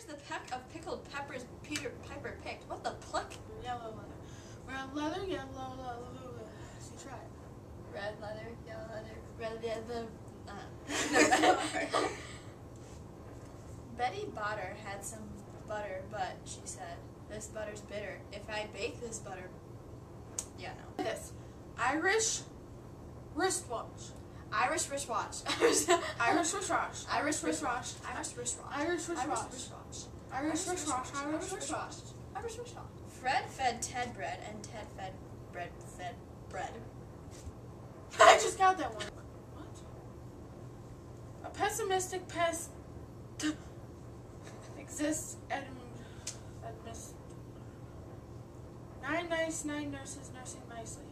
Where's the peck of pickled peppers Peter Piper picked? What the pluck? Yellow leather. Red leather, yellow leather. See, try it. Red leather, yellow leather, red leather. Betty Botter had some butter, but she said, "This butter's bitter. If I bake this butter..." Yeah, no. This. Irish wristwatch. Irish wristwatch. Irish wristwatch. Irish wristwatch. Irish wristwatch. Irish wristwatch. Irish Irish wristwatch. Irish wristwatch. Irish wristwatch. Fred fed Ted bread, and Ted fed bread. I just got that one. What? A pessimistic pest exists at Miss. 9 nurses nursing nicely.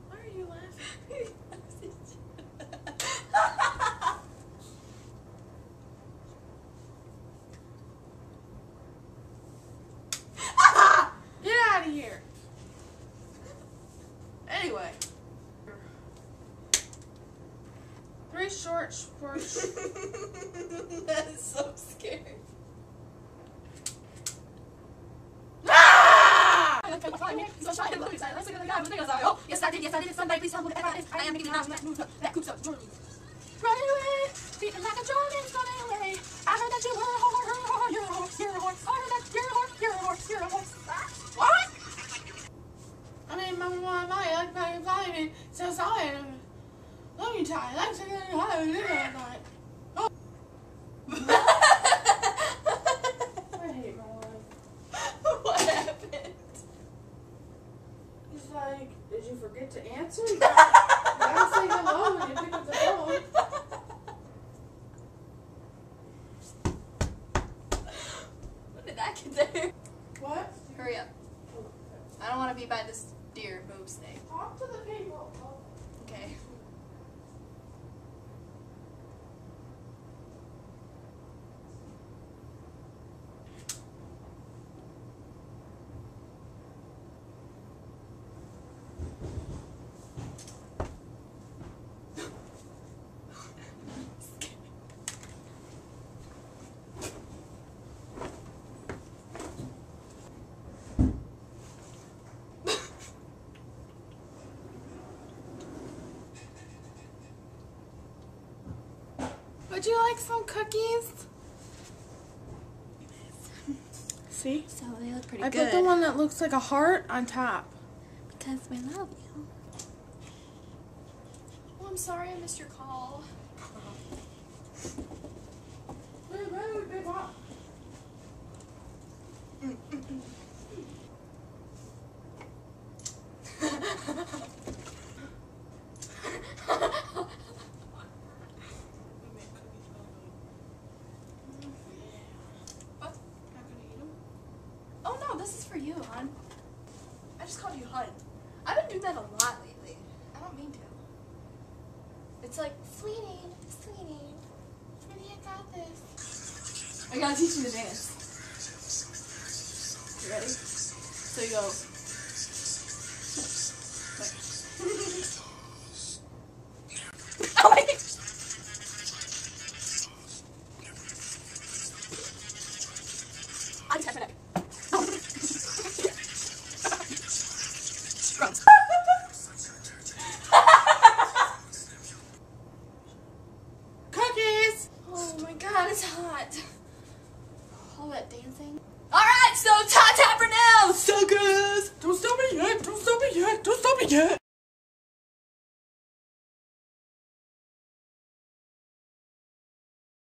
Why are you laughing? Get out of here. Anyway. 3 short sports. That is so scary. Yes, I did. Somebody please tell me what is. I am making that coops up. Running away, feeling like a dragon's running away. I heard that you were a whore, you're a horse. I heard that you're a horse. What? I mean, my like so sorry. Love you, Ty. Like something I oh. I hate my life. What happened? He's like, did you forget to answer? You gotta say hello when you pick up the phone. When did that get there? What? Hurry up. I don't want to be by this deer boobs thing. Talk to the people. Okay. Would you like some cookies? See? So they look pretty I good. put the one that looks like a heart on top. Because we love you. Oh, I'm sorry I missed your call. Oh no, this is for you, hon. I just called you hun. I've been doing that a lot lately. I don't mean to. It's like, sweetie, sweetie, I got this. I gotta teach you to dance. You ready? So you go. Oh my God. I just got my neck. Gross. Cookies! Oh my God, it's hot. All that dancing. Alright, so ta-ta for now, suckers! Don't stop me yet! Don't stop me yet! Don't stop me yet!